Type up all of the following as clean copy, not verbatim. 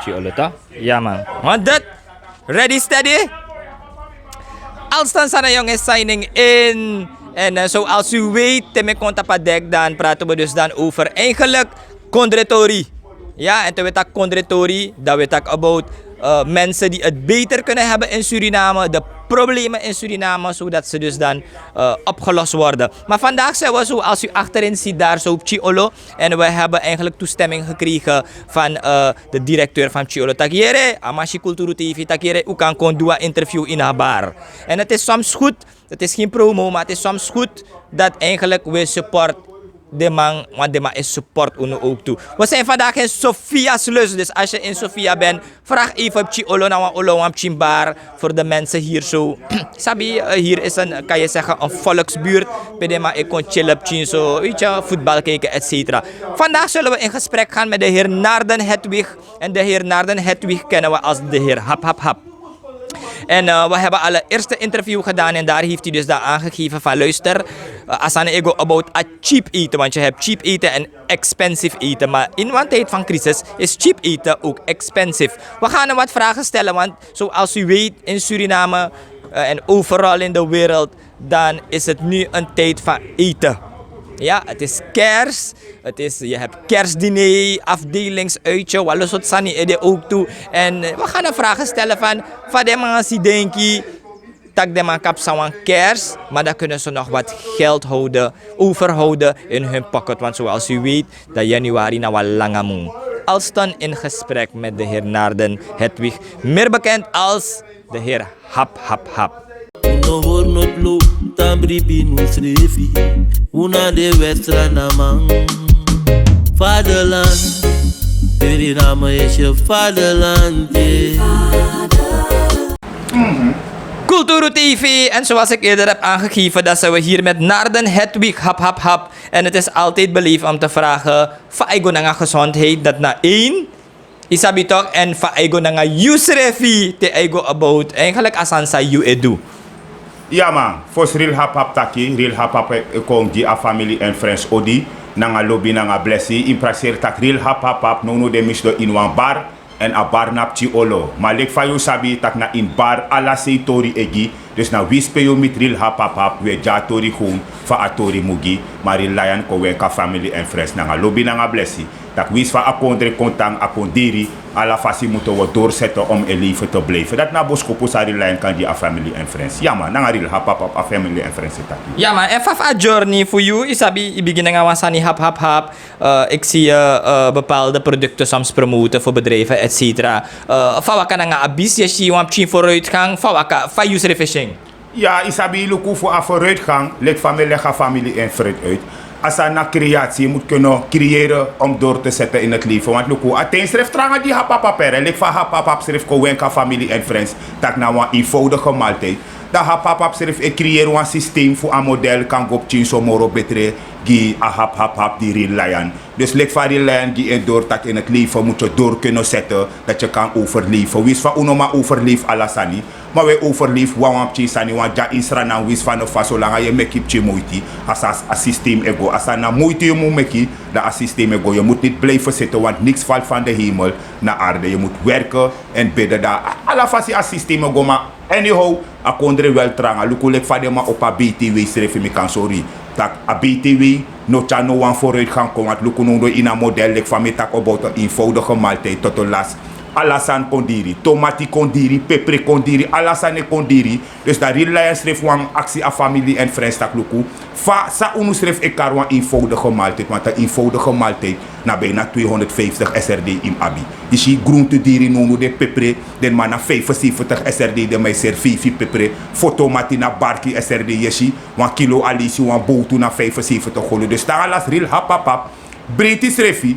Actueel, toch? Ja, man. Want dat, ready, steady? Alstan sana jongens signing in. En zoals u weet, Teme Kontapadek, dan praten we dus dan over eigenlijk kondretori. Ja, en toen we tak kondretori, dat we tak about mensen die het beter kunnen hebben in Suriname, de problemen in Suriname, zodat ze dus dan opgelost worden. Maar vandaag zijn we zo, als u achterin ziet daar zo op Chiolo, en we hebben eigenlijk toestemming gekregen van de directeur van Chiolo. Takiere, Amashi Culturu TV, takiere, u kan kon doen een interview in haar bar. En het is soms goed, het is geen promo, maar het is soms goed dat eigenlijk we support de man, want de man is support uno ook toe. We zijn vandaag in Sofia's Lus, dus als je in Sofia bent, vraag even op Chiolo naar Olo Chimbar voor de mensen hier zo. Sabi, hier is een, kan je zeggen, een volksbuurt. Bij maar ik kon chillen op zo, weet je, voetbal kijken, etc. Vandaag zullen we in gesprek gaan met de heer Naarden Hedwig. En de heer Naarden Hedwig kennen we als de heer Hap Hap Hap. En we hebben al een eerste interview gedaan en daar heeft hij dus daar aangegeven van luister, asane ego about a cheap eten, want je hebt cheap eten en expensive eten, maar in een tijd van crisis is cheap eten ook expensive. We gaan hem wat vragen stellen, want zoals u weet in Suriname en overal in de wereld, dan is het nu een tijd van eten. Ja, het is kers, je hebt kerstdiner, afdelingsuitje, wat sani ede ook toe. En we gaan een vragen stellen van de mensen die denken, dat de man kap sawan kers, maar dan kunnen ze nog wat geld overhouden in hun pocket. Want zoals u weet, dat januari nou wel langa moe. Alstan in gesprek met de heer Naarden Hedwig, meer bekend als de heer Hap Hap Hap. No hoor not lo, tambri binus refi. Una de wedstrijd naar man. Vaderland, Suriname is je vaderland. Culturu TV, en zoals ik eerder heb aangegeven, dat zijn we hier met Naarden Hedwig Hap Hap Hap. En het is altijd beleefd om te vragen, van na gezondheid, dat na één. Isabi toch, en van na Yusrefi, te eigo about, eigenlijk asansa you edu. Ja man, voor real hap hap taki, real hap hap kon die a family en friends odi, nanga lobby nanga blessi, impraser tak real hap hap hap, no de misdo in one bar en a bar nap olo. Maar lek fa you sabi tak na in bar ala sei tori egi, dus na wispe you mit real hap hap hap, we ja tori gewoon fa a tori mugi, maar in lion ko wenka family en friends nanga lobby nanga blessi. Dat wist van akondre kontang akondiri, alla fasi moeten we doorzetten om in leven te blijven. Dat na boskopo sari lijn kan die a family en friends. Ja man, nanga real hap hap hap a family en friends het. Ja man, en faf a journey voor you, isabi, i begin nga wasani hap hap hap. Ik zie bepaalde producten soms promoten voor bedrijven, et cetera. Fawaka nga abis, je zie wam chin vooruitgang, fawaka, fa use refreshing. Ja, isabi luku voor a vooruitgang, lek familie en friend uit. Als een creatie moet kunnen creëren om door te zetten in het leven. Want Luku, atens schrijft trangen die hap hap hap er. Lek van hap hap hap schrijft kowenka familie en friends. Dat nou een eenvoudige maaltijd. Dat hap hap hap schrijft creëren een systeem voor een model kan go op chinso moro betre. Die a hap hap hap die real lion. Dus lek van die lion die en door tak in het leven moet je door kunnen zetten. Dat je kan overleven. Wist van unoma overleef alasani. Maar wij overleef wawam chisani wan ja insrana wis van of so langa je meki pchi moeiti as a systeem ego as na moeiti je moet meki dat a systeem ego je moet niet blijven zitten want niks valt van de hemel naar aarde je moet werken en bidden dat alla fasi a systeem ego maar anyhow a kondre wel tranga lukulek van ma op a BTW schrijf mi kan sorry tak a BTW no cha no wan vooruitgang kom want luku no in een model lek van mi tak about een eenvoudige maaltijd tot de last alasan kondiri, tomati kondiri, pepper kondiri, alasane kondiri. Dus dat real lion schreef een actie aan familie en friends tak luku. Fa sa unu schreef ekar een eenvoudige maaltijd, want een eenvoudige maaltijd na bijna 250 SRD in abi. Dus je groente diri nono de pepper, den man na 75 SRD de mij servifi pepper, fotomati na barki SRD yeshi, 1 kilo alisi, 1 botu na 75 golo. Dus daar alas real hap hap hap, breedte schreefie.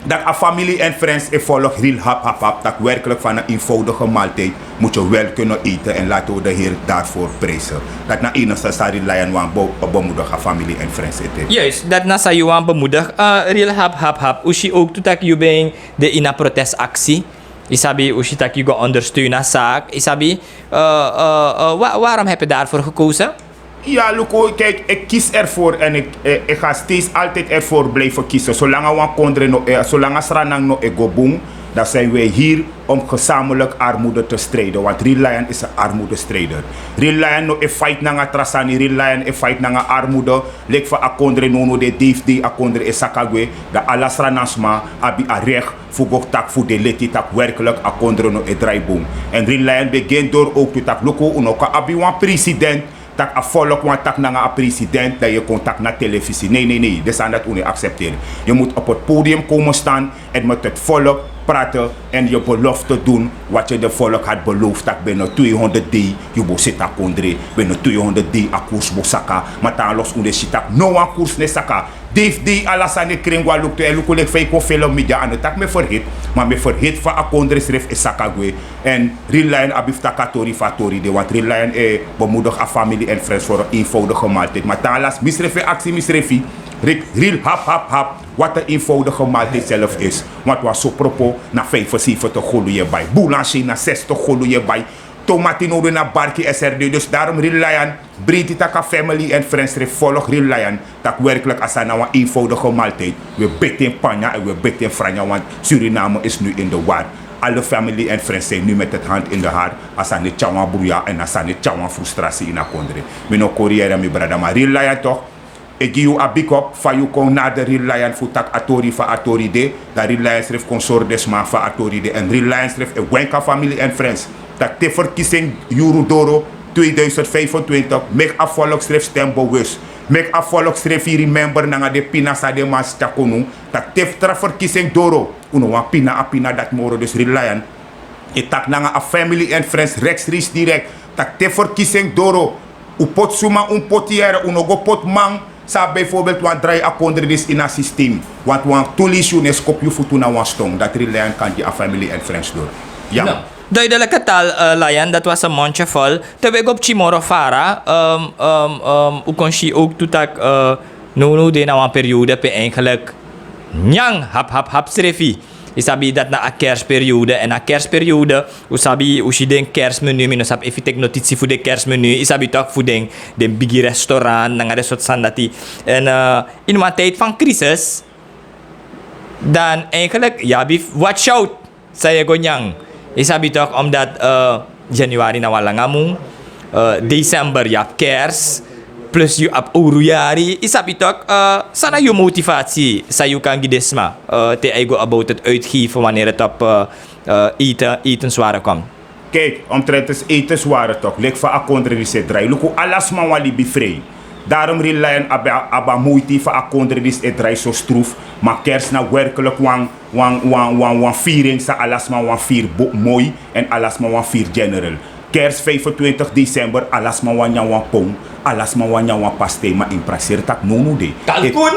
Dat a familie en friends volg real hap hap hap. Dat werkelijk van een eenvoudige maaltijd moet je wel kunnen eten. En laten we de Heer daarvoor prijzen. Dat na enigste sari lion wan bemoedige familie en friends eten. Juist, dat na sa wan bemoedig. Real hap hap hap. Ushi ook toetak you beng de ina protestactie. Isabi, ushi tak you go ondersteunen zaak. Isabi, waarom heb je daarvoor gekozen? Ja, Luku, kijk, ik kies ervoor en ik ga steeds altijd ervoor blijven kiezen. Zolang we kondre no, zolang we sranang no ego boom, dan zijn wij hier om gezamenlijk armoede te strijden. Want Rillayan is een armoedestrijder. Rillayan no een fight nanga trasani, Rillayan een fight nanga armoede. Lek van akondre nono de DFD, akondre e sakagwe. De alasra nasma, abi a recht, voor tak voor de leti tak werkelijk akondre no e draaiboom. En Rillayan begint door ook te tak Luku, unoka abi wan president. Tak a volk want tak nanga a president dat je contact naar televisie. Nee. Dat zijn dat niet accepteren. Je moet op het podium komen staan en met het volk praten en je belofte doen wat je de volk had beloofd. Dat binnen 200 d je moet zitten kondre. Binnen 200 d a koers bosaka. Maar dan los unde sitak no een koers ne saka. DFD alasane kringwa lukte en lukulek fake film media aan het tak me verhit. Maar me verhit van a kondre schrift is sakagwe. En Rillayan abifta katori fatori de. Want Rillayan bemoedig a familie en friends voor een eenvoudige maaltijd. Maar dan las misrefi actie misrefi. Ril hap hap hap. Wat een eenvoudige maaltijd zelf is. Want was zo propos na 75 golo je bij. Boulanger na 60 golo je bij. Tomatino na barki SRD. Dus daarom Rillayan. Breed het aan family en friends. Volg Rillayan. Dat werkelijk als een eenvoudige maaltijd. We bitten panja en we bitten franja. Want Suriname is nu in de war. Alle family en friends zijn nu met het hand in de haar. Als aan de chawan broeia en als aan de chawan frustratie in de kondre. Mino Korea en mijn brada. Maar Rillayan toch. Ik geef je een big up van je kon naar de Rillayan voor tak atori van atori de. Dat Rillayan schreef consort desma van atori de. En Rillayan schreef een wenka familie en friends. Dat de verkiezing Eurodoro 2025 mek a volk schreef stembewust. Mek a volk schreef hier remember na de pinasa de mas takonu. Dat de verkiezing Doro. Uno wan pina a pina dat moro dus Rillayan. Ik tak na a family and friends rechtstreeks direct. Dat de verkiezing Doro. U pot suma un potiere, uno go pot man. Sa bijvoorbeeld wan draai a kondre in een systeem. Want wan tolisju ne skop je voet na wan stong. Dat Rillayan kan je a family and friends door. Ja. No. Duidelijke taal, Layan, dat was een mondje vol. Terwijl op Chimoro Fara, u kon je ook toetak, no de na een periode pe eigenlijk njang hap hap hap srefi. Isabi dat na a kerstperiode en a kerstperiode usabi usi den kerstmenu mino sab efitek notitie voor de kerstmenu isabi toch voor den bigi restaurant nanga de soort sandati en in een tijd van crisis dan eigenlijk ja bif watch out saya gonyang isabi toch omdat januari na wala ngamu december ja kerst plus je op Uruyari, isabi toch, sana je motivatie, sa je kan gidesma, te ego about het uitgeven wanneer het op eten zware komt. Kijk, omtrent het eten zware toch, lek van akondre die se draai. Luku alas man wali bivrij. Daarom Rillayan aba moeite van akondre die se draai zo stroef. Maar kerst na werkelijk wan viering sa alas man wan vier mooi en alas man wan vier general. Kerst 25 december, alas ma wanya wan pong, alas ma wanya wan pastei, maar in praser tak nono de.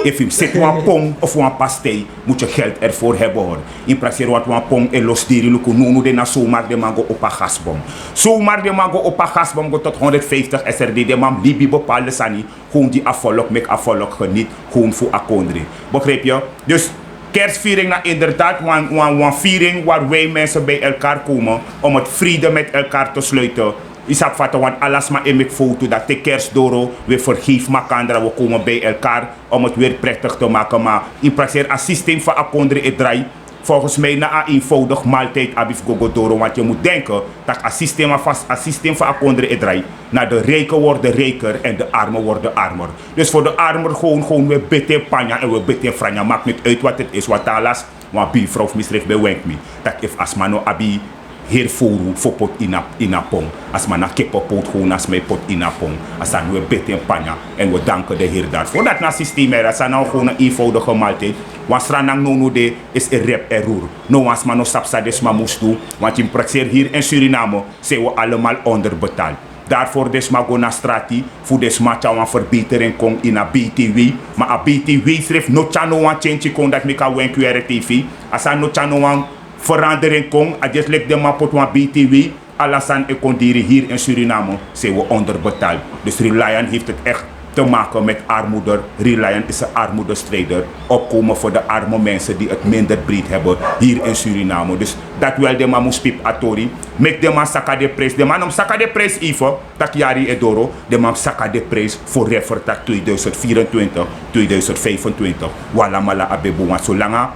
If je zet wan pong of wan pastei, moet je geld ervoor hebben hoor. In praser wat wan pong en los diri luku nono de na zomaar de mango op een gasbom. Zomaar de mango op een gasbom go tot 150 SRD, de man libi bepaalde sani, gewoon die afvolk, mek afvolk geniet, gewoon voor akondre. Begrijp je? Dus kerstviering na inderdaad een viering waar wij mensen bij elkaar komen om het vrede met elkaar te sluiten. Isap vatten want alles maar in mijn foto dat de kerstdoro we vergeef makandra we komen bij elkaar om het weer prettig te maken. Maar in praktijk een systeem van akondre het draai. Volgens mij na een eenvoudig maaltijd abif gogodoro. Want je moet denken dat een systeem van akondre het draai. Na de rijken worden rijker en de armen worden armer. Dus voor de armer gewoon we bitten panja en we bitten franja. Maakt niet uit wat het is. Wat alas, want bivrouw misdrijf bewenkt me. Dat if asmano abi heer foru voor pot in a pong. Als man een kippenpoot gewoon als mij pot in a pong. Als dan we bitten panja en we danken de Heer daarvoor. Dat na systeem er, dat is nou gewoon een eenvoudige maaltijd. Want stranang nono de is een rep error. No als man no sapsa des ma moest doen. Want in praktijk hier in Suriname zijn we allemaal onderbetaald. Daarvoor des ma go na strati, voor des ma een verbetering kon in a BTW. Maar a BTW schreef no chano wan change kon dat meka wen QRTV. Als no chano wan verandering kon, adjes lek de ma pot wan BTW. Alasan e kondiri hier in Suriname zijn we onderbetaald. Dus Rillayan heeft het echt te maken met armoede. Rillayan is een armoedestrijder. Opkomen voor de arme mensen die het minder breed hebben hier in Suriname. Dus dat wel de man moest pip atori. Mek de man saka de prijs. De man om saka de prijs even. Tak jari edoro. De man saka de prijs voor refer tak 2024, 2025. Wala mala abebo. Want zolang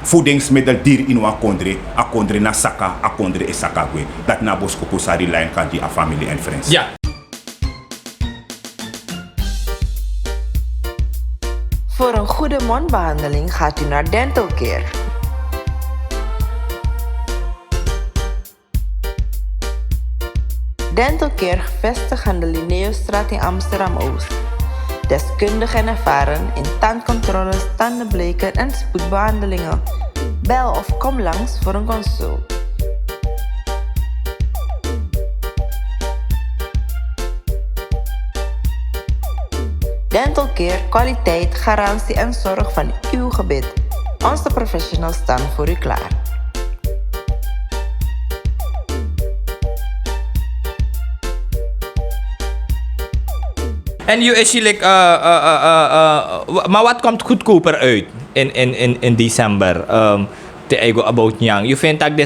voedingsmiddel dier in wan kondre na saka, a kondre e saka gwe. Dat na boskopo sa rely kan die a family and friends. Ja. Voor een goede mondbehandeling gaat u naar Dental Care. Dental Care gevestigd aan de Linnaeusstraat in Amsterdam-Oost. Deskundig en ervaren in tandcontroles, tandenbleken en spoedbehandelingen. Bel of kom langs voor een consult. Dental Care, kwaliteit, garantie en zorg van uw gebit. Onze professionals staan voor u klaar. En je is like, maar wat komt goedkoper uit in december? Te ego about njang. Je vindt dat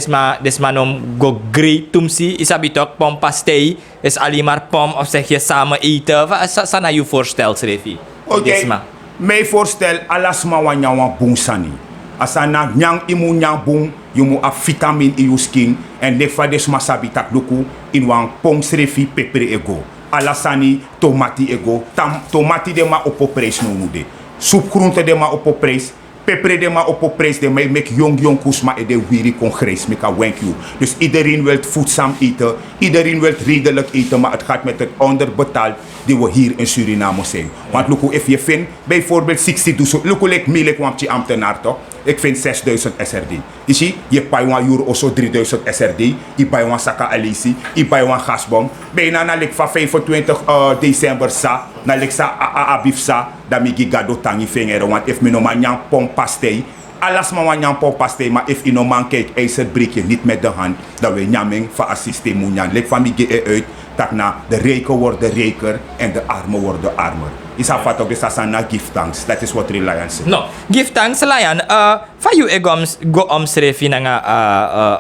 desma nom go great tumsi isabi toch pom pastei is alleen maar pom of zeg je samen eten? Wat sana je voorstel Srefi? Oké. Mijn voorstel alles maar wanneer wan boom sani. Asana njang imu njang boom, je moet a vitamine in je skin en lefa desma sabi tak luku in wan pom Srefi pepper ego. Alasani tomati ego, tomati de ma op prijs no mude. Soepgroente de ma op prijs. Pepper de ma op prijs de make jong kusma e de wiri congres me ka wenk you. Dus iedereen wil voedzaam eten, iedereen wil redelijk eten, maar het gaat met het onderbetaald die we hier in Suriname zijn. Want Luku, if je vindt bijvoorbeeld 60.000, Luku lek milik wampje ambtenaar toch? Ik vind 6.000 SRD. Je ziet, je bij een euro of zo 3.000 SRD, je bij een saka alisi, je bij een gasbom. Bijna na lek van 25 december sa, na lek sa abif sa, dan mi gigado tangi vingeren. Want if me no man nyang pom pastei, alles maar nyang pom pastei, maar if je no man kijkt, ijzerbreek je niet met de hand, dan we nyaming van assisté moet nyang. Lek van mi ge uit, dat na de rijken worden rijker en de armen worden armer. Is afvat ook de sasana give thanks. Dat is wat Reliance. No, give thanks Lion. Van je go omschrijf je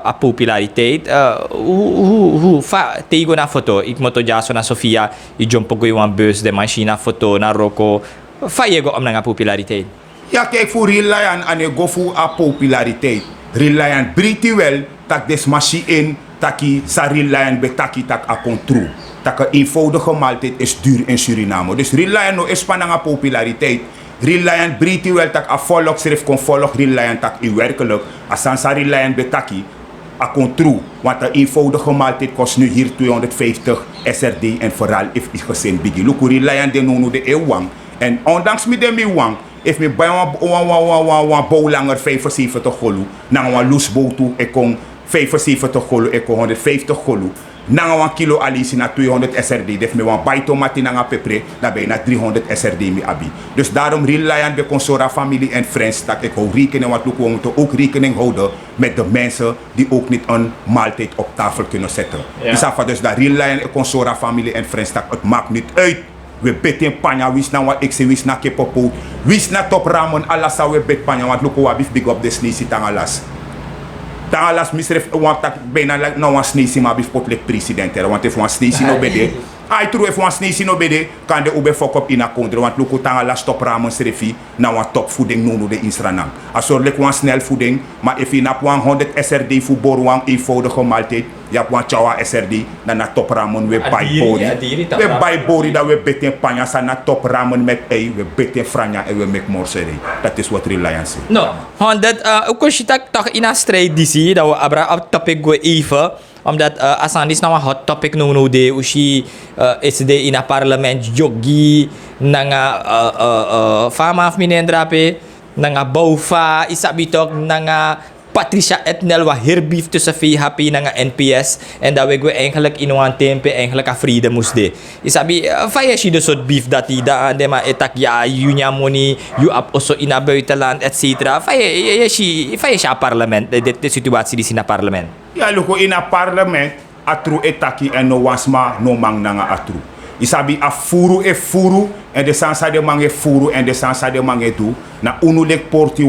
a populariteit. Hoe tego na foto. Ik moet ja zo na Sofia. Ik jump ook een bus de machine foto na Rocco. Van je go om na populariteit. Ja, kijk voor Reliance en je go voor a populariteit. Reliance briti wel dat des machine in taki sa Reliance betaki tak a Culturu. Dat een eenvoudige maaltijd is duur in Suriname. Dus Reliant no is van een populariteit. Reliant breedte wel dat een volksschrift kon volgen. Reliant dat in werkelijk. Als een Reliant betaki, a Culturu. Want een eenvoudige maaltijd kost nu hier 250 SRD. En vooral if is gezin bigi. Luku Reliant de nono de eeuwang. En ondanks me de mi wang. If me bij een bouwlanger 75 golu. Na een loes boot toe. Ik kon 75 golu. Ik kon 150 golu. Na een kilo alisi na 200 SRD, def me wan bij tomati na pepper, dan ben je na 300 SRD mi abi. Dus daarom Reliant de consora familie en friends, dat ik hou rekening, want we moeten ook rekening houden met de mensen die ook niet een maaltijd op tafel kunnen zetten. Ja. Dus dat Reliant de consora familie en friends, dat het maakt niet uit. We beten panya, wis na wat ik se wis na kepopo, wis na top ramen, alles we bet panya, want Luku wabif big up de snisi tangalas. Tangalas misref want tak bijna like no one snisi maar bif potlek president er want if one snisi no bede I true if one snisi no bede kan de ube fok op in a kondre want Luku tangalas top ramen srefi na one top voeding no de insranam asorlek one snel voeding maar if inap 100 SRD voor bor one eenvoudige maaltijd ja one chawa SRD dan na top ramen we bij bori we bij bori dat we beten panya sa na top ramen met ei we beten franja en we make more seri dat is wat Reliance no 100 ook als je toch in een strijd die dat we abra op topic go even omdat asandis nou een hot topic no de ushi is de in een parlement jogi nanga fama af minendrape nanga boufa isabi toch nanga Patricia Etnel wa herbief tussen VHP en NPS en dat we eigenlijk in een tempo eigenlijk een vrede moest de. Isabi fayashi de soort beef dat die daar de maar etak ja junya money you up also in het buitenland etc. Fayashi parlement de situatie die in het parlement. Ja, Luku in het parlement atru etaki en no wasma no mang nanga atru. Isabi a furu e furu en de sansa de mange furu en de sansa de mange du na unulek porti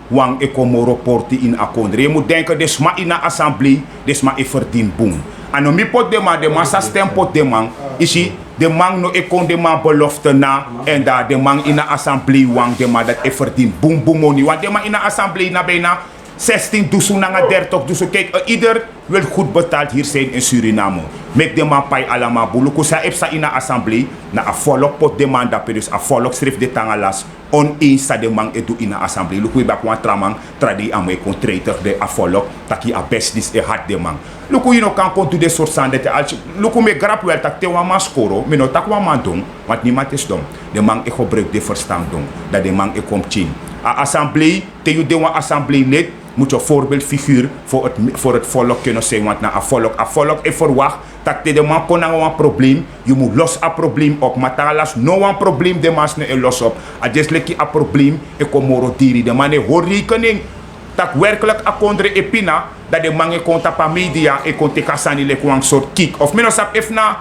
wang e komoro porti in akondre. Je moet denken desma in a assemblee desma e verdien boom. Ano mi pot de massa stem pot de man isi de man no e kon de man belofte na en daar de man in a assemblee wang de man dat e verdien boom money want de man in a assemblee na bijna 16 dusu nanga 30 dusu. Kijk, ieder wil goed betaald hier zijn in Suriname. Mek de man pai alama buluku sa epsa in a assemblee na a volk pot demanda dus a volk schrift de tangalas oneens sa de man edu in a assemblee. Luku bak wan tramang tradi ame contractor de a volk taki a business e hat de man. Luku you know kan kon do de soort sandete als luku me grap wel tak te wan man skoro me no tak wan man dong want niemand is dom. De man e gebruik de verstand dong dat de man e kom chin. A assemblee te you de wan assemblee lid moet je voorbeeldfiguur voor het volk kunnen zijn. Want na a volk is verwacht dat de man kon een probleem. Je moet los een probleem op. Maar talas no een probleem de man is los op. A just like een probleem ik kom moro diri. De man hoor rekening dat werkelijk a kondre epina dat de man komt op media en komt te kasani like een soort kick. Of minus op even na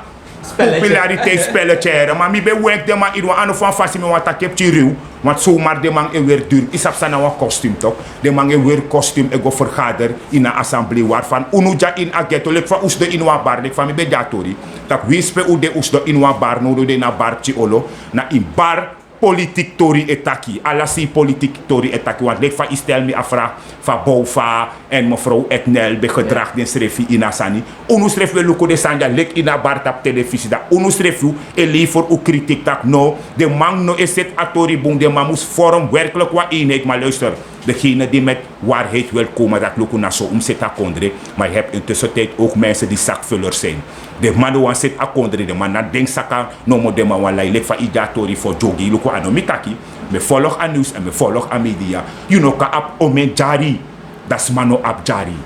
populariteitsspelletje. Maar mi be werk de man in een van fasie me wat ik heb chiru. Want zomaar de man e weer duur. Is op zijn een kostuum toch? De man e weer kostuum e go vergader in een assemblee waarvan unuja in a ghetto. Lek van oesde in een bar. Lek van mi be datori. Dat wispe u de oesde in een bar. No de na bar chiolo. Na in bar politiek tori etaki. Alasi politiek tori etaki. Want lek van stel me afvraag van Bouva en mevrouw Etnel be gedrag den schreef in Asani. Unu schreef we Luku de Sanja lek in een bar tap televisie. Dat unu schreef u e liever u kritiek tak no. De man no is het atori boom. De man moest vorm werkelijk wat eenheid. Maar luister, degene die met waarheid wil komen, dat Luku na zo omzet akondre. Maar je hebt intussen tijd ook mensen die zakvullers zijn. De man wan zit akondre, de man na denk saka no mo de man wan lek van idatori voor jogi. Luku anomitaki. Me volg aan nieuws en me volg aan media. You know ka ap omen jari. Das mano ap jari.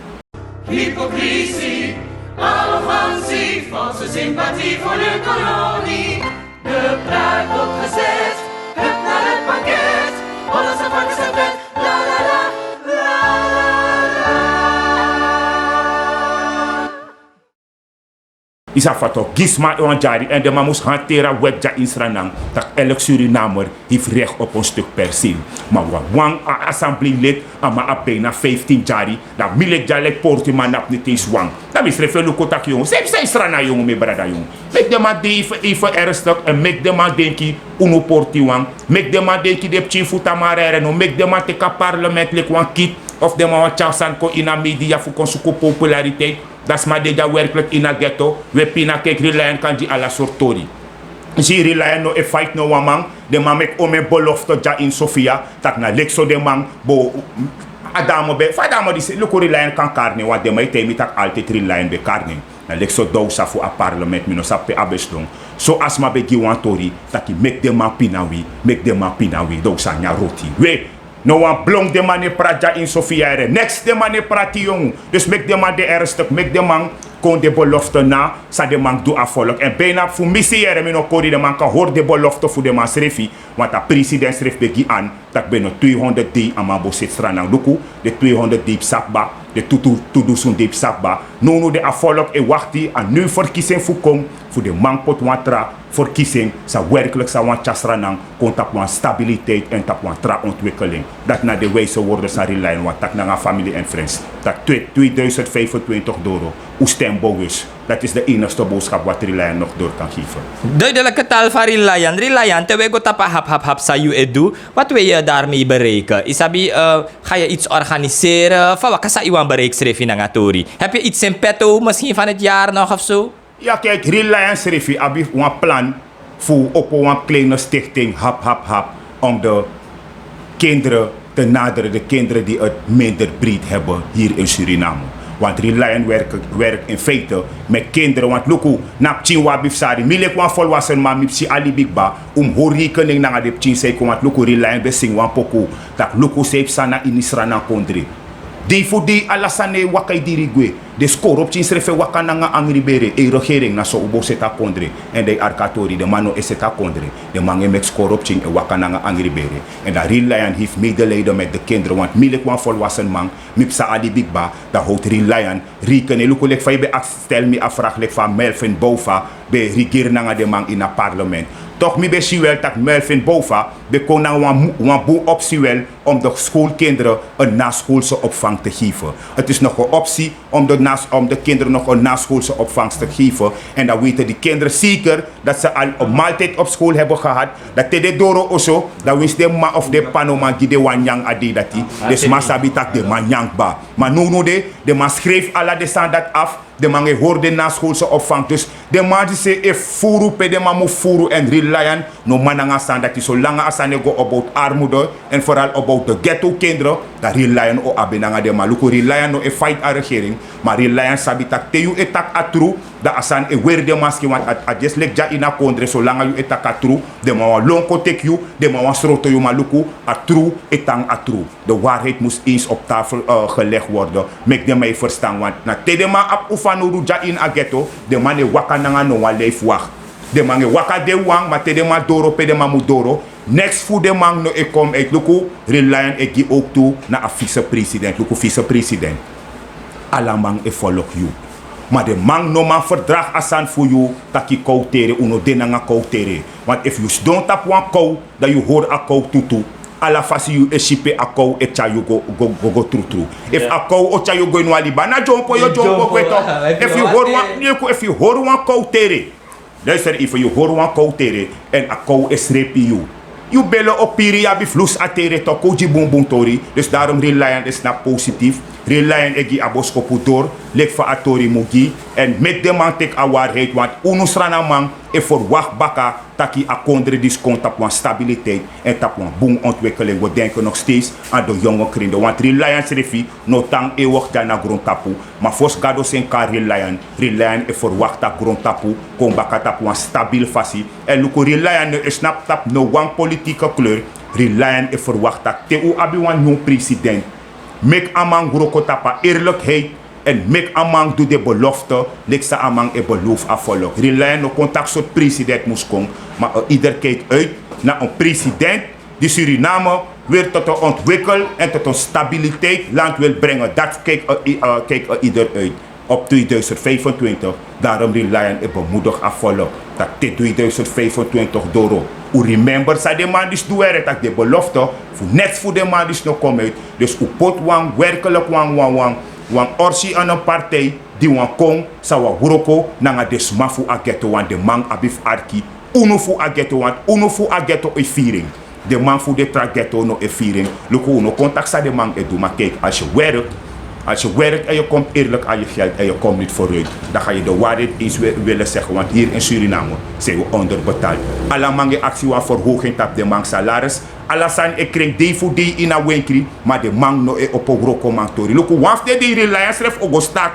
Hypocrisie, arrogantie, valse sympathie voor de kolonie. De pruik opgezet, hup naar het pakket. Alles afhankelijk van het la la la, la la la. Isa fato gisma on jari en de man moest hanteren webja in Suriname dat elk Surinamer heeft recht op een stuk perceel. Maar wang a assemblee lid ama a bijna 15 jari dat milek jalek porti man ap niet eens wang. Dat is refer luko tak jongen. Ze zijn strana jongen me brada jongen. Mek de man even ernstig en mek de man denki uno porti wang. Mek de man denki de chifuta marere no. Mek de man teka parlement lek wan kit of de man wat chansan ko in a media voor konsuko populariteit. Dat is maar deja werkelijk in a ghetto. We pina kek relayan kan die ala sortori. Si relayan no e fight no wamang. De man mek ome belofte ja in Sofia. Tak na lekso de man bo adamo be. Fadamo di luko relayan kan karne. Want de man temi tak altijd relayan be karne. Na lekso dousa fu a parlement. Mino sape abestong. So asma be giwantori. Taki mek de man pinawi. Mek de man pinawi. Dousa nya roti. We. No one blong de man praat in Sofia ere. Next de man praat jong. Dus mek de man de ernstig. Mek de man kon de belofte na. Sa de man doe a volk. En bijna voor missie ere. Mino kori de man kan hoor de belofte voor de man schreefie. Want de president schreef begi aan. Dat ben 200 die aan man bosit stranang Luku. De 200 diep sakba. De tudusun diep sakba. No de a volk e wachti. En nu verkiezing voor kom. Voor de man pot wantra. Verkiezing, sa werkelijk sa wan chasranang, kon tap wan stabiliteit en tap wan tra-ontwikkeling. Dat na de wijze woorden sa relayen, wat tak na familie en friends. Dat 2025 euro, u stem bogus. Dat is de enigste boodschap wat relayen nog door kan geven. Duidelijke taal van relayan. Relayan, terwijl we tapa hap hap hap sa you edu, wat wil je daarmee bereiken? Isabi, ga je iets organiseren? Van wat sa iwan bereik schreef in Tori? Heb je iets in petto, misschien van het jaar nog of zo? Ja, kijk, Reliance Refi heb een plan voor op een kleine stichting Hap Hap Hap om de kinderen te naderen, de kinderen die het minder breed hebben hier in Suriname. Want Reliance werkt in feite met kinderen, want Luku, nap chinwa bifsari, milek wan volwassen man mipsi ali bigba, hoor rekening na de chin seiko, want Luku Reliance besing wan poku, dat Luku seep sana in Israël kondri. Die voor die alasane wakai dirigwe. De corruptie schreef wakana nga angribere. E regering na so ubo seta kondre. En de arkatori de mano eseta kondre. De mange mex corruptie e wakana nga angribere. En dat Reliance heeft medelijden met de kinderen. Want milek wan volwassen man. Mipsa adi bigba. Dat houdt Reliance. Rekenen. Lukulek van je be stel me afvraaglek van Melvin Bouva. Be regeren nga de man in het parlement. Toch mi be siwel dat Melvin Bouva be kon na wan boe optie wel om de schoolkinderen een naschoolse opvang te geven. Het is nog een optie om de om de kinderen nog een naschoolse opvangst te geven. En dan weten die kinderen zeker dat ze al een maaltijd op school hebben gehad. Dat de doro oso, dat wist de ma of de panoma gide wanyang adi dati. Dus ma sabitak de manyang ba. Maar nu de man schreef alla de dat af. De man hoorde naschoolse opvang. Dus de man die zei if furu pe de man moet furu en reliant. No man nga staan dat hij zo lang als hij go about armoede. En vooral about de ghetto kinderen. Dat reliant o abenanga de man. Luku reliant no e fight a regering. Maar reliant sabitak te you etak atru. Dat asan e weer de maski. Want at just lek ja ina kondre. So lang you etak atru. De man wan lonko tek you. De man wan sroto you maar luku. Atru etang atru. De waarheid moest eens op tafel gelegd worden. Mek de mij verstaan. Want na te de man ap ufanuru ja in a ghetto. De man e waka nanga no wan leef wacht. De man e waka de wang. Maar te de man doro pe de man mu doro. Next voor de man no e kom uit Luku. Reliant e gi ook toe na a vice-president. Luku vice-president. Alla man e volg you. Maar de man no man verdrag asan voor you. Taki koutere uno denanga koutere. Want if you don't tap one kou. Dan you hoor a kou tutu. Alla fasi you e shipe a kou e cha you go true. If a kou o cha you go in waliba. Na jompo yo jompo kweto. If you hoor one koutere. Luister even, you hoor one koutere. En a kou is repi you. You bellen op Piria biflus atere to koji boom tori. Dus daarom Reliant is na positief. Reliant egi aboskopu door. Lek fa atori mugi. En met de man tek a waarheid. Want unusrana man e verwacht baka. Taki a kondre discount tap wan stabiliteit. En tap wan boom ontwikkeling. We denken nog steeds aan de jonge krinden. Want Reliant refi no tang eeuwig na grondtapu. Maar fos gado sen ka Reliant. Reliant e verwacht dat grondtapu. Kom baka tap wan stabiel fasi. En luko Reliant e snap tap no wan politieke kleur. Reliant e verwacht dat te u abi wan jong president. Mek amang groko tapa eerlijkheid. En mek amang doe de belofte. Leksa amang e beloof afvolg. Reliant no contact soort president moest komen. Maar ieder kijkt uit naar een president die Suriname weer tot een ontwikkel en tot een stabiliteit land wil brengen. Dat kijkt ieder uit. Op 2025. Daarom Reliant e bemoedig afvolg. Dat 2025 doro. U remember sa de man dis doe er dat de belofte voor net voor de man dis nog komt uit. Dus u pot wang werkelijk wang orsi aan een partij die wang kom sa wa huroko nanga desmafu ageto want de man abif arki uno fu ageto want uno fu ageto e viering. De man fu de trageto no e viering. Luku no contact sa de man e doe maar kijk als je werkt en je komt eerlijk aan je geld en je komt niet vooruit, dan ga je de waarheid eens willen zeggen. Want hier in Suriname zijn we onderbetaald. Alle mange actie van verhoging op de man salaris. Alle zijn ik krijg die voor die in een winkel, maar de man no op een roko man tori. Look, waf de die Reliance ref ogo stak.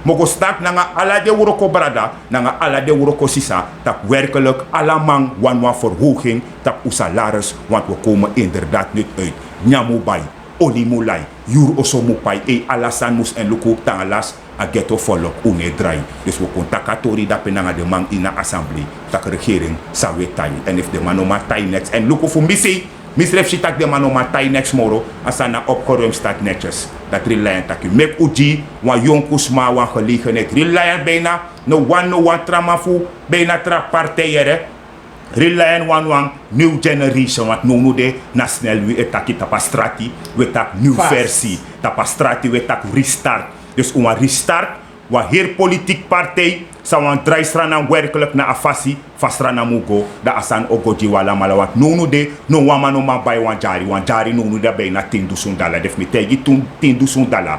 Mogo stak nanga ala de uroko brada, nanga ala de uroko sisa. Dat werkelijk alle man wan verhoging op uw salaris, want we komen inderdaad niet uit. Nyamu bai. Onimulai, jur osomupai, alasan mus en luku tangalas, a ghetto volk, une draai. Dus we contactatori dat penanga de man in de assemblee, dat regering, sawe tai. En if de manoma tai next, en luku voor missie, misref shitak de manoma tai next moro, asana opgeruimd staat netjes. Dat Reliant taki. Mek uji, wan jonkusma, wan gelegenheid. Reliant bijna, no one trama fu, bijna tra partijen, Reliant wan new generation want no de na snel we etaki tapastrati we tak new versie tapastrati we tak restart dus een restart wa hier politiek partij sa wan draisrana werkelijk na afasi fasrana mugo da asan ogoji wala mala want no de no wama no ma bay wan jari no da bay na $10,000 def mi tegi $10,000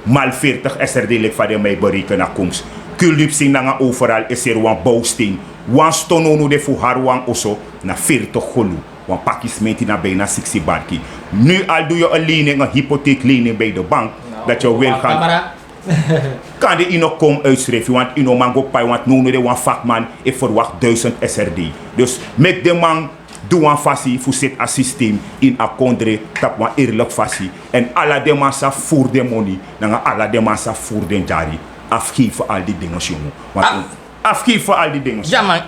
mal 40 SRD lek van de mij berekenen na komst kulip sing nanga overal is er wan bouwsteen. Wan stono no de fu harwan oso na 40 golu. Wan pakismenti na bijna 60 barki. Nu al doe je een lening, een hypotheeklening bij de bank. No, dat je wil gaan. Kan de ino kom uitschrijven. Want ino man go pay. Want nu de wan vakman. Ik verwacht 1000 SRD. Dus met de man doe wan fasi. Fu zet een systeem in a kondre. Tap wan eerlijk fasi. En alla de massa voer de money. Dan alla de massa voer de jari. Afgeven al die dingen, jongen. Want afgeven al die dingen. Ja man,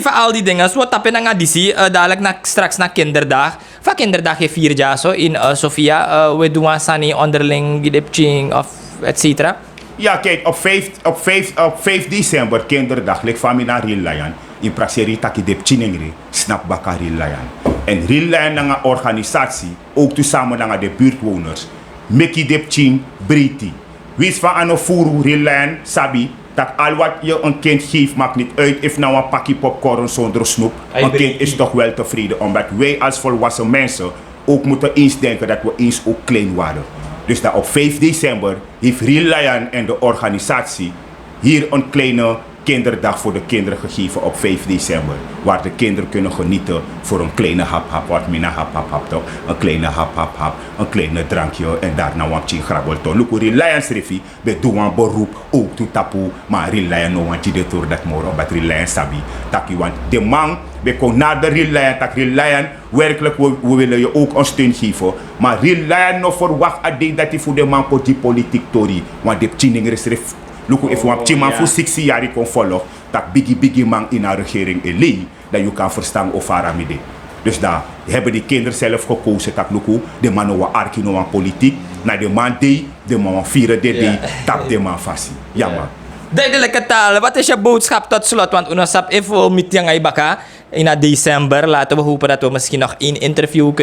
van al die dingen. Wat tappen na disi, dadelijk straks na kinderdag. Van kinderdag je 4 jaar zo in Sofia. We doen sani onderling gidipching of et cetera. Ja, kijk, op 5 december, kinderdag, ligt van mij naar Rillayan. In praxeri taki de pchinengri, snap baka Rillayan. En Rillayan is een organisatie, ook samen met de buurtwoners. Meki de pching, briti. Wist van ano furu Rillayan, sabi, dat al wat je een kind geeft, maakt niet uit of nou een pakje popcorn zonder snoep. Een kind is toch wel tevreden, omdat wij als volwassen mensen ook moeten eens denken dat we eens ook klein waren. Dus dat op 5 december heeft Rillayan en de organisatie hier een kleine kinderdag voor de kinderen gegeven op 5 december. Waar de kinderen kunnen genieten voor een kleine hap-hap. Wat mina hap-hap-hap toch? Een kleine hap-hap-hap, een kleine drankje en daarna wat je grabbelton. Luku Rillayan schrifi, we doen een beroep ook toe tapu. Maar Rillayan no want je dit hoor dat moro, maar Rillayan sabi. Taki want de man, we komen naar de Rillayan, tak Rillayan, werkelijk we willen je ook een steun geven. Maar Rillayan no verwacht dat hij voor de man voor die politiek tori. Want de tjining is Luku, if je man voor 6 jaar kon volgen, dat biggie man in een regering eli, dat je kan verstaan of aramide. Dus daar hebben die kinderen zelf gekozen, dat Luku, de man no arki no aan politiek, naar de man die, de man vieren die, tap de man vast. Ja man. Duidelijke taal, wat is je boodschap tot slot? Want unasap even met yang baka in december. Laten we hopen dat we misschien nog 1 interview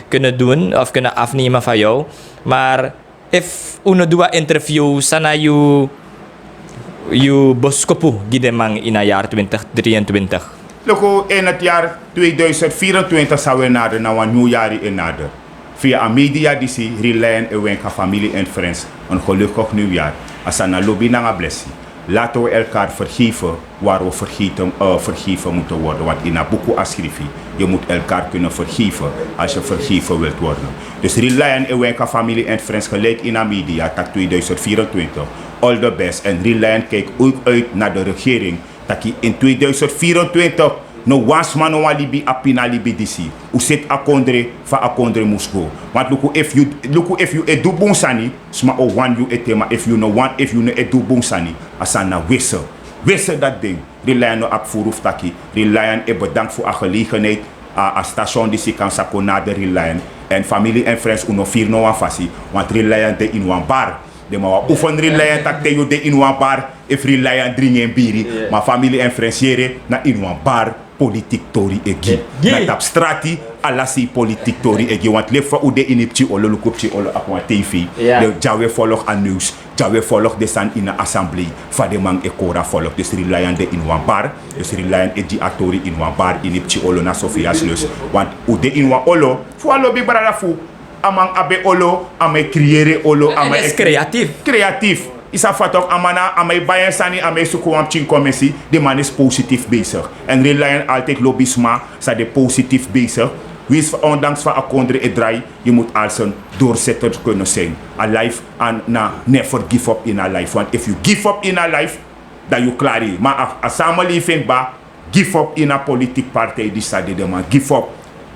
kunnen doen of kunnen afnemen van jou. Maar if uno dua interview sana you boskopu gidemang in het jaar 2023. Luku, in het jaar 2024 zou we naar een nieuw jaar in nader. Via een media die zie Rillayan en wenka familie en friends een gelukkig nieuwjaar. Als een lobby naar een blessing. Laten we elkaar vergeven waar we vergeven moeten worden. Want in een boek ascrifie, je moet elkaar kunnen vergeven als je vergeven wilt worden. Dus Rillayan en wenka familie en friends gelijk in een media tak 2024. All the best. En Rillayan kijkt ook uit naar de regering. Dat in 2024 no wasman no alibi apina libi disi. U zit akondre fa akondre must go. Want luku if you edu bonsani, sma o one you etema if you no want if you no edu bonsani, asana wisse dat ding. Rillayan no ap furuf taki. Rillayan e bedankt voor a gelegenheid a station die kan sako na de Rillayan en familie en friends uno vier no afasi. Want Rillayan de in one bar. De ma oefen Rillayan tak te you de in one bar if Rillayan drinken biri. Maar familie en friends jere na in one bar. Politiek tori egi. Met op strati, alasi politiek tori egi. Want lefa u de inipchi olo lukupchi olo op een TV. De jawe volg aan nieuws. Jawe volg de san in een assemblee. Fade man ekora volg. Dus Rillayan de in one bar. Dus Rillayan egi atori in one bar. Inipchi olo na Sofia's lus. Want u de in one olo. Fwa lobi brada fu. Amang abe olo. Ame creëren olo. Ame is creatief. Creatief. Isa fatok amana amay bayan sani amay sukuwam chin commissie. De man is positief bezig. En Rillayan altijd lobbyisma sa de positief bezig. Wees ondanks van akondre e draai, je moet als een doorzetter kunnen zijn. A life and never give up in a life. Want if you give up in a life, dan je klaar is. Maar a samenleving ba, give up in a politiek partij die staat de man. Give up.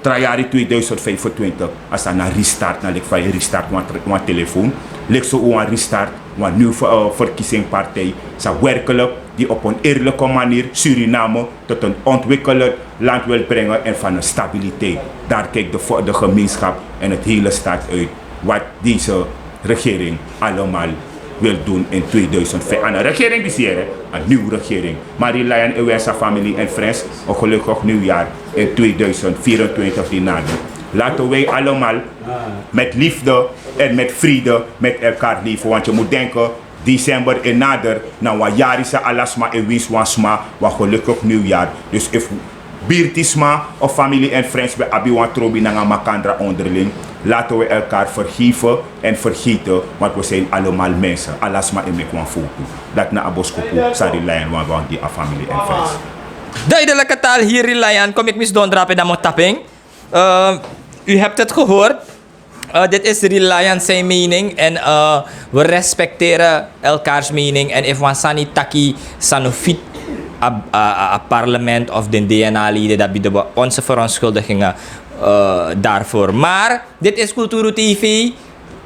Trajari 2025 als een restart naar van je restart want telefoon ligt zo een restart een nieuwe verkiezingspartij zou werkelijk die op een eerlijke manier Suriname tot een ontwikkeld land wil brengen en van een stabiliteit. Daar kijkt de gemeenschap en het hele staat uit wat deze regering allemaal wil doen in 2005. Een regering die hier, een nieuwe regering. Maar Rillayan en Wensa familie en friends, een gelukkig nieuwjaar in 2024 die nader. Laten wij allemaal met liefde en met vrede met elkaar leven. Want je moet denken, december en nader, na wat jaar is alasma en winswansma, wat gelukkig nieuwjaar. Dus if Birtisma of familie en friends bij Abiwan Trobi na Makandra onderling. Laten we elkaar vergeven en vergeten, want we zijn allemaal mensen. Alasma en mekwan foto. Dat na aboskopu sa Rillayan want die familie en friends. Duidelijke taal hier Rillayan. Kom ik mis dondrapen na mo tapping. U hebt het gehoord. Dit is Rillayan zijn mening en we respecteren elkaars mening. En if wansani taki sanofit a parlement of de DNA-leden, dat bieden we onze verontschuldigingen daarvoor. Maar dit is Culturu TV.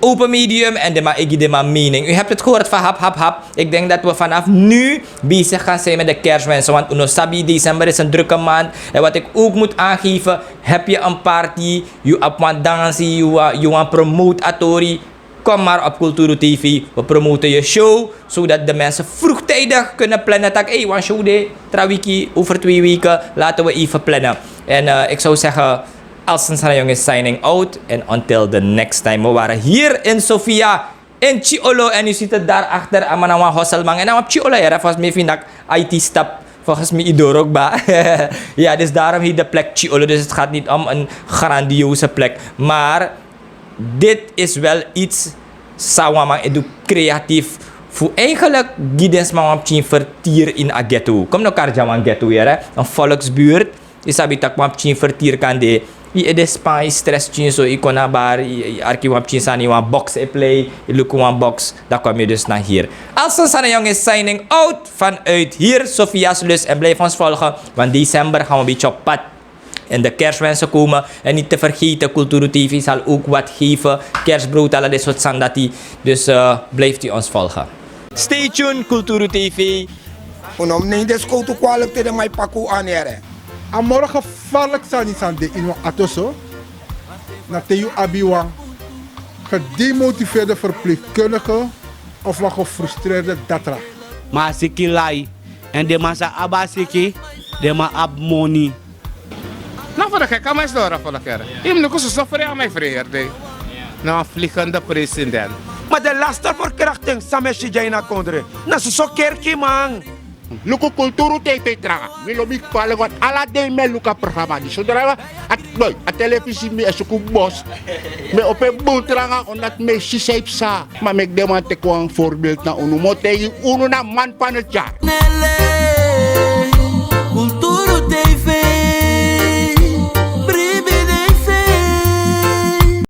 open medium en de mening. U hebt het gehoord van Hap Hap Hap. Ik denk dat we vanaf nu bezig gaan zijn met de kerstwensen. Want Unosabi, december is een drukke maand. En wat ik ook moet aangeven, heb je een party, je want dansen, je want promote atori. Kom maar op Culturu TV. We promoten je show, zodat de mensen vroegtijdig kunnen plannen. Tak, hey, one show day, trawiki, over 2 weken. Laten we even plannen. En ik zou zeggen, Alstens jongens signing out. En until the next time. We waren hier in Sofia, in Chiolo. En u ziet het daarachter, Amanawa Hosselman. En dan op Chiolo, ja, volgens mij vind ik IT-stap. Volgens mij idor ook ba. Ja, dus daarom heet de plek Chiolo. Dus het gaat niet om een grandioze plek. Maar dit is wel iets sawamang edu creatief voor eigenlijk guidance man vertier in a ghetto. Kom nou karjaman ghetto hier, een volksbuurt. Is habitak man vertier kan de i de spy stress chin so ikona bar arki wap chin sani wan box play luku wan box. Dan kom je dus naar hier. Als een jongens signing out vanuit hier Sofia's Lust en blijf ons volgen, want december gaan we een beetje op pad. En de kerstwensen komen. En niet te vergeten, Culturu TV zal ook wat geven. Kerstbrood, alle dit soort sandati. Dus blijft u ons volgen. Stay tuned, Culturu TV. Unom nee des koutu kwaluk te de mai paku anere. Amora gevaarlijk zijn is aan de inwa atoso. Na te u abiwa. Gedemotiveerde verpleegkundige of een gefrustreerde datra. Maar siki lai. En de masa abasiki, de ma ab money. Nou, voor de gek, kan mij storen voor de kerk. Ik moet ook zo voor aan mij vreerde. Nou, een vliegende president. Maar de lastenverkrachting, sameshi jaina kondre. Na so kerkie man. Luku Culturu TV traga. Mi lobi kwale wat ala de me luka programma di. Zodra at boy, at televisi mi esuku boss. Me op een boel traga omdat me sisep sa. Maar me demante ko een voorbeeld na unu. Mote unu na man pan het jaar.